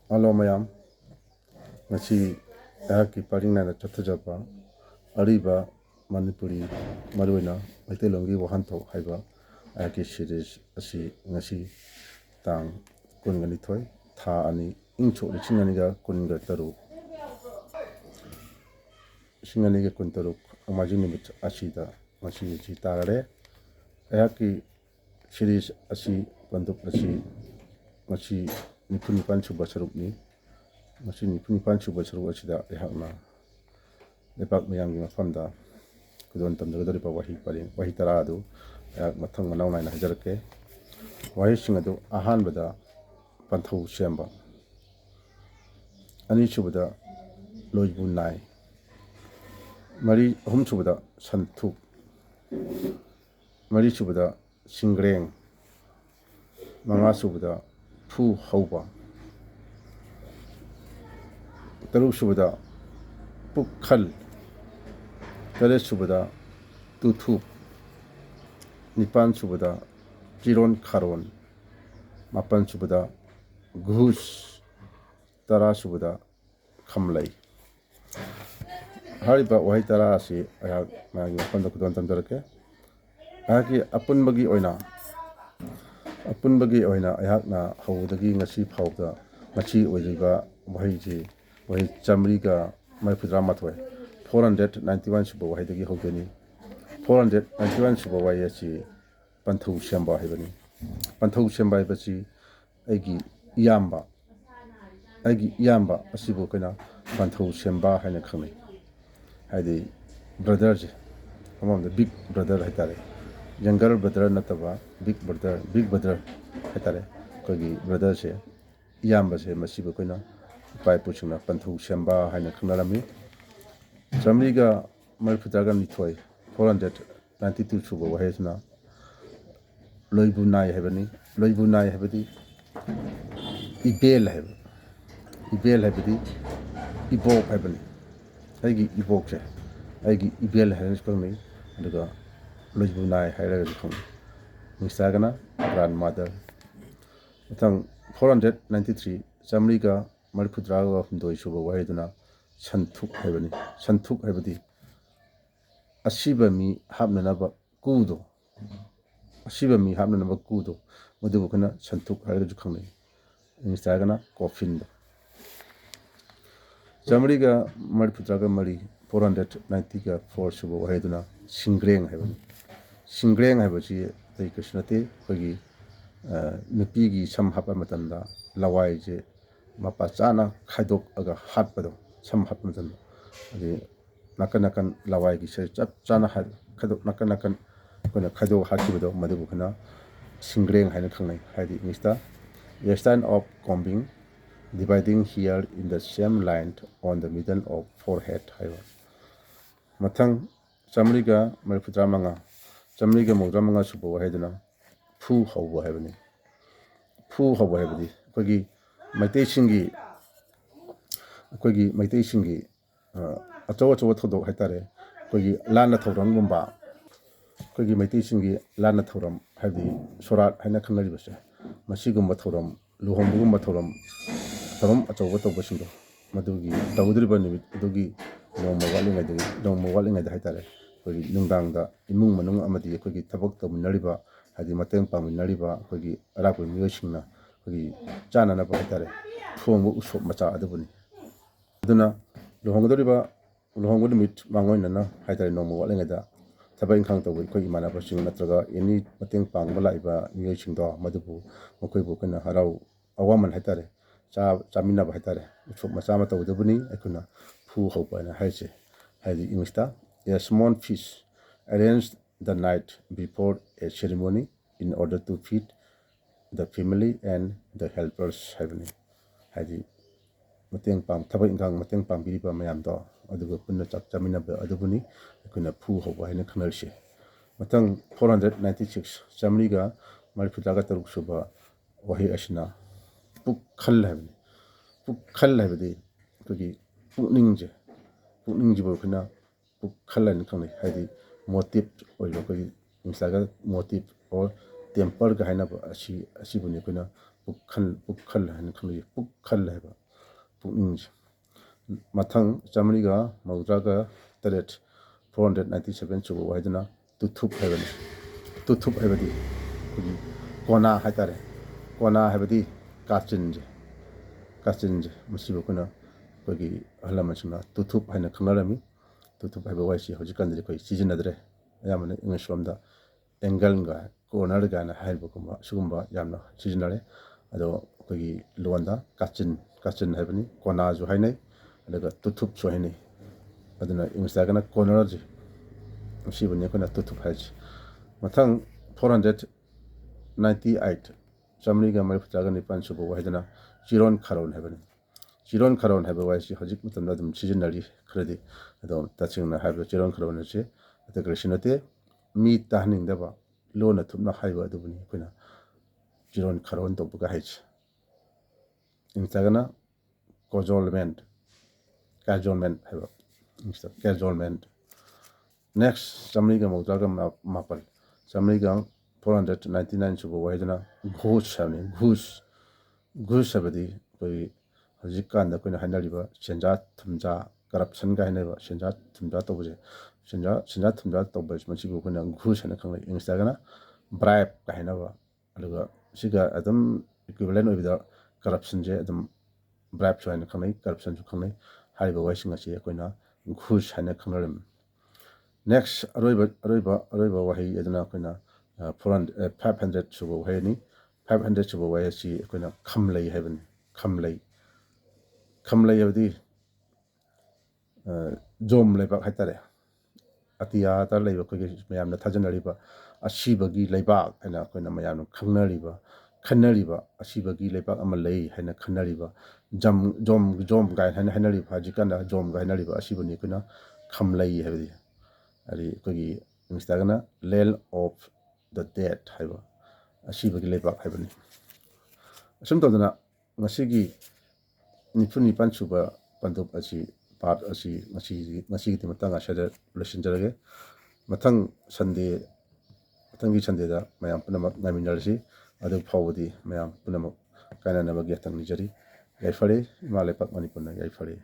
Hello mayam, ngasi ayaki paringna chathajaba ariba Manipuri maruina maitelongi wahanto haiba ayaki series asi ngasi tang kungani thoi tha ani ingcho lichingani ga kunga taru singani ga kuntaru amajin nimit asida ngasi ji tarare ayaki series asi banduk asi ngasi nipuni panchu basarukni ngasi nipuni panchu basaruk asida ehakna lepak mayamgi mafamda kudon tamjagadoripa wahi tara adu mathang manau naina hajarake wahi sing adu ahanbada panthau semba ani chubada loibu nai mari ahum chubada santhuk mari chubada singreng manga chubada fu hauba taruk chubada pukhal tare chubada tuthuk nipan chubada jiron kharon mapan chubada ghus tara chubada khamlai hariba wahi tara asi ayak magi mapan kudon tamjarake ayaki apunbagi oina ayakna hawdagi ngasi phawda ngachi oiriba wahi chamriga maifudra mathoi 491 suba wahi dagi hawdani 491 suba wahi asi panthau semba haibani panthau semba haibasi aigi iyamba asibu kaina panthau semba haina khangnai haidi brother je amamda big brother haitare younger brother nataba big brother haitare kogi brother se iyamba se masibu kaina pai puchuna panthau semba haina khanarami chamriga marfudaga nithoi 492 suba wahesna loibu nai habadi ibel habadi ibok habani aigi ibok se aigi ibel hanes kangni aduga loibu nai hairaga khong mistagana grandmother matang 493 chamriga marfudraga humdoi suba waheduna santhuk habadi asiba mi hapnanaba kudo madubu kana santhuk hairaga khangnai mistagana coffin chamriga marfudraga mari 490 ga 4 suba waheduna singreng habasi dai krishnate kogi nupigi sam hapa matanda lawai je mapa chana khaidok aga hatpado sam hapa matanda ade nakan lawai gi se chap chana khaidok nakan kona khaidok hakibado madubu kana singreng haina khangnai haidi mista a stand of combing dividing hair in the same line on the middle of forehead haiba mathang chamriga marfudramanga suba waheduna fu hauba haibani kogi maitai singi achaw thodok haitare kogi lana thorangumba kogi maitai singi lana thoram haidi sorat haina khanari base masigumba thoram luhongbugumba thoram achaw tobasindo madugi tawdriba nimit adugi nongma walingai haitare kogi nungdangda imung manung amadi kogi thabak taminariba hadi mateng paminariba kogi arakoi miyosingna kogi chana na haitare thongbu usop macha adubuni aduna luhongdu nimit mangoina na haitare nongma walingai da thabai khang tawai kogi manaba sing natraga any mateng pangba laiba miyosingdo madubu mokoibu kana harau awaman haitare chaminaba haitare usop macha ma tawdubuni akuna fu hopa na haise haidi ingsta a small fish arranged the night before a ceremony in order to feed the family and the helpers haibani haidi mateng pang thabai ingang mateng pang biriba mayamdo aduga punna chak chaminaba adubuni akuna fu hopa haina khanalse matang 496 chamriga marfudaga taruk suba wahi asna pukhal habadi kogi pukningje bo khana pukhalan khanai haidi motive oilo kogi misaga motive or temper ga haina asi buni kuna ꯄꯨꯛꯈꯜ ꯍꯥꯏꯅ ꯈꯪꯅꯩ ꯄꯨꯛꯈꯜ ꯍꯥꯏꯕ ꯄꯨꯛꯅꯤꯡꯁꯦ ꯃꯊꯪ ꯆꯥꯃꯔꯤꯒ ꯃꯧꯗ꯭ꯔꯥꯒ ꯇꯔꯦꯠ 497 ꯁꯨꯕ ꯋꯥꯍꯩꯗꯨꯅ ꯇꯨꯊꯨꯞ ꯍꯥꯏꯕꯅꯤ ꯇꯨꯊꯨꯞ ꯍꯥꯏꯕꯗꯤ ꯑꯩꯈꯣꯏꯒꯤ ꯀꯣꯅꯥ ꯍꯥꯏꯇꯥꯔꯦ ꯀꯣꯅꯥ ꯍꯥꯏꯕꯗꯤ ꯀꯥꯆꯤꯟꯁꯦ ꯃꯁꯤꯕꯨ ꯑꯩꯈꯣꯏꯅ ꯑꯩꯈꯣꯏꯒꯤ ꯑꯍꯜ ꯂꯃꯟꯁꯤꯡꯅ ꯇꯨꯊꯨꯞ ꯍꯥꯏꯅ ꯈꯪꯅꯔꯝꯃꯤ ꯇꯨꯊꯨꯞ ꯍꯥꯏꯕ ꯋꯥꯍꯩꯁꯤ ꯍꯧꯖꯤꯛꯀꯥꯟꯗꯗꯤ ꯑꯩꯈꯣꯏ ꯁꯤꯖꯤꯟꯅꯗ꯭ꯔꯦ ꯑꯌꯥꯝꯕꯅ ꯏꯪꯂꯤꯁ ꯂꯣꯝꯗ ꯑꯦꯡꯒꯜꯒ ꯀꯣꯔꯅꯔ ꯀꯥꯏꯅ ꯍꯥꯏꯕꯒꯨꯝꯕ ꯁꯤꯒꯨꯝꯕ ꯌꯥꯝꯅ ꯁꯤꯖꯤꯟꯅꯔꯦ ꯑꯗꯣ ꯑꯩꯈꯣꯏꯒꯤ ꯂꯣꯟꯗ ꯀꯥꯆꯤꯟ ꯍꯥꯏꯕꯅꯤ ꯀꯣꯅꯥꯁꯨ ꯍꯥꯏꯅꯩ ꯑꯗꯨꯒ ꯇꯨꯊꯨꯞꯁꯨ ꯍꯥꯏꯅꯩ ꯑꯗꯨꯅ ꯏꯪꯂꯤꯁꯇ ꯀꯣꯔꯅꯔꯁꯦ ꯃꯁꯤꯕꯨꯅꯤ ꯑꯩꯈꯣꯏꯅ ꯇꯨꯊꯨꯞ ꯍꯥꯏꯁꯤ ꯃꯊꯪ 498 ꯆꯥꯃꯔꯤꯒ ꯃꯔꯤꯐꯨꯇꯔꯥꯒ ꯅꯤꯄꯥꯟ ꯁꯨꯕ ꯋꯥꯍꯩꯗꯨꯅ ꯆꯤꯔꯣꯟ ꯈꯥꯔꯣꯟ ꯍꯥꯏꯕꯅꯤ ꯆꯤꯔꯣꯟ ꯈꯥꯔꯣꯟ ꯍꯥꯏꯕ ꯋꯥꯍꯩꯁꯤ ꯍꯧꯖꯤꯛ ꯃꯇꯝꯗ ꯑꯗꯨꯝ ꯁꯤꯖꯤꯟꯅꯔꯤ ꯈꯔꯗꯤ ꯑꯗꯣ ꯇꯁꯦꯡꯅ ꯍꯥꯏꯕ ꯆꯤꯔꯣꯟ ꯈꯥꯔꯣꯟ ꯑꯁꯤ ꯑꯇꯩ ꯀꯔꯤꯁꯨ ꯅꯠꯇꯦ ꯃꯤ ꯇꯥꯍꯟꯅꯤꯡꯗꯕ ꯂꯣꯟꯅ ꯊꯨꯞꯅ ꯍꯥꯏꯕ ꯑꯗꯨꯕꯨꯅꯤ ꯑꯩꯈꯣꯏꯅ ꯆꯤꯔꯣꯟ ꯈꯥꯔꯣꯟ ꯇꯧꯕꯒ ꯍꯥꯏꯁꯤ ꯏꯪꯂꯤꯁꯇꯒꯅ ꯀꯦꯖꯣꯜꯃꯦꯟ ꯍꯥꯏꯕ ꯏꯪꯂꯤꯁꯇ ꯀꯦꯖꯣꯜꯃꯦꯟ ꯅꯦꯛꯁ ꯆꯥꯃꯔꯤꯒ ꯃꯧꯗ꯭ꯔꯥꯒ ꯃꯥꯄꯜ ꯆꯥꯃꯔꯤꯒ 499 ꯁꯨꯕ ꯋꯥꯍꯩꯗꯨꯅ ꯘꯨꯁ ꯍꯥꯏꯕꯅꯤ ꯘꯨꯁ ꯍꯥꯏꯕꯗꯤ ꯑꯩꯈꯣꯏꯒꯤ ꯍꯧꯖꯤꯛꯀꯥꯟꯗ ꯑꯩꯈꯣꯏꯅ ꯍꯥꯏꯅꯔꯤꯕ ꯁꯦꯟꯖꯥ ꯊꯨꯝꯖꯥ ꯀꯔꯞꯁꯟꯒ ꯍꯥꯏꯅꯔꯤꯕ ꯁꯦꯟꯖꯥ ꯊꯨꯝꯖꯥ ꯇꯧꯕꯁꯦ ꯁꯦꯟꯖꯥ ꯊꯨꯝꯖꯥ ꯇꯧꯕ ꯃꯁꯤꯕꯨ ꯑꯩꯈꯣꯏꯅ ꯘꯨꯁ ꯍꯥꯏꯅ ꯈꯪꯅꯩ ꯏꯪꯂꯤꯁꯇꯒꯅ ꯕ꯭ꯔꯥꯏꯞꯀ ꯍꯥꯏꯅꯕ ꯑꯗꯨꯒ ꯁꯤꯒ ꯑꯗꯨꯝ ꯏꯀ꯭ꯋꯤꯚꯂꯦꯟ ꯑꯣꯏꯕꯗ ꯀꯔꯞꯁꯟꯁꯦ ꯑꯗꯨꯝ ꯕ꯭ꯔꯥꯏꯞꯁꯨ ꯍꯥꯏꯅ ꯈꯪꯅꯩ ꯀꯔꯞꯁꯟꯁꯨ ꯈꯪꯅꯩ ꯍꯥꯏꯔꯤꯕ ꯋꯥꯍꯩꯁꯤꯡ ꯑꯁꯤ ꯑꯩꯈꯣꯏꯅ ꯘꯨꯁ ꯍꯥꯏꯅ ꯈꯪꯅꯔꯝꯃꯤ ꯅꯦꯛꯁ ꯑꯔꯣꯏꯕ ꯋꯥꯍꯩ ꯑꯗꯨꯅ ꯑꯩꯈꯣꯏꯅ 500 ꯁꯨꯕ ꯋꯥꯍꯩꯅꯤ 500 ꯁꯨꯕ ꯋꯥꯍꯩ ꯑꯁꯤ ꯑꯩꯈꯣꯏꯅ ꯈꯝꯂꯩ ꯍꯥꯏꯕꯅꯤ ꯈꯝꯂꯩ ꯍꯥꯏꯕꯗꯤ ꯖꯣꯝ ꯂꯩꯕꯥꯛ ꯍꯥꯏꯇꯥꯔꯦ ꯑꯇꯤꯌꯥꯗ ꯂꯩꯕ ꯑꯩꯈꯣꯏꯒꯤ ꯃꯌꯥꯝꯅ ꯊꯥꯖꯅꯔꯤꯕ ꯑꯁꯤꯕꯒꯤ ꯂꯩꯕꯥꯛ ꯍꯥꯏꯅ ꯑꯩꯈꯣꯏꯅ ꯃꯌꯥꯝꯅ ꯈꯟꯅꯔꯤꯕ ꯑꯁꯤꯕꯒꯤ ꯂꯩꯕꯥꯛ ꯑꯃ ꯂꯩ ꯍꯥꯏꯅ ꯈꯟꯅꯔꯤꯕ ꯖꯣꯝ ꯀꯥꯏꯅ ꯍꯥꯏꯅꯔꯤꯕ ꯍꯧꯖꯤꯛꯀꯥꯟꯗ ꯖꯣꯝꯒ ꯍꯥꯏꯅꯔꯤꯕ ꯑꯁꯤꯕꯨꯅꯤ ꯑꯩꯈꯣꯏꯅ ꯈꯝꯂꯩ ꯍꯥꯏꯕꯗꯤ ꯍꯥꯏꯗꯤ ꯑꯩꯈꯣꯏꯒꯤ ꯏꯪꯂꯤꯁꯇꯒꯅ ꯂꯦꯟ ꯑꯣꯐ ꯗ ꯗꯦꯠ ꯍꯥꯏꯕ ꯑꯁꯤꯕꯒꯤ ꯂꯩꯕꯥꯛ ꯍꯥꯏꯕꯅꯤ ꯑꯁꯨꯝ ꯇꯧꯗꯅ ꯉꯁꯤꯒꯤ 94 ꯁꯨꯕ ꯄꯟꯗꯨꯞ ꯑꯁꯤ ꯄꯥꯔꯠ ꯑꯁꯤ ꯉꯁꯤꯒꯤꯗꯤ ꯃꯇꯥꯡ ꯑꯁꯤꯗ ꯂꯣꯏꯁꯤꯟꯖꯔꯒꯦ ꯃꯊꯪꯒꯤ ꯁꯟꯗꯦꯗ ꯃꯌꯥꯝ ꯄꯨꯝꯅꯃꯛ ꯉꯥꯏꯃꯤꯟꯅꯔꯁꯤ ꯑꯗꯨ ꯐꯥꯎꯕꯗꯤ ꯃꯌꯥꯝ ꯄꯨꯝꯅꯃꯛ ꯀꯥꯏꯅꯅꯕꯒꯤ ꯌꯥꯊꯪ ꯅꯤꯖꯔꯤ ꯌꯥꯏꯐꯔꯦ ꯏꯃꯥ ꯂꯩꯄꯥꯛ ꯃꯅꯤꯄꯨꯔꯅ ꯌꯥꯏꯐꯔꯦ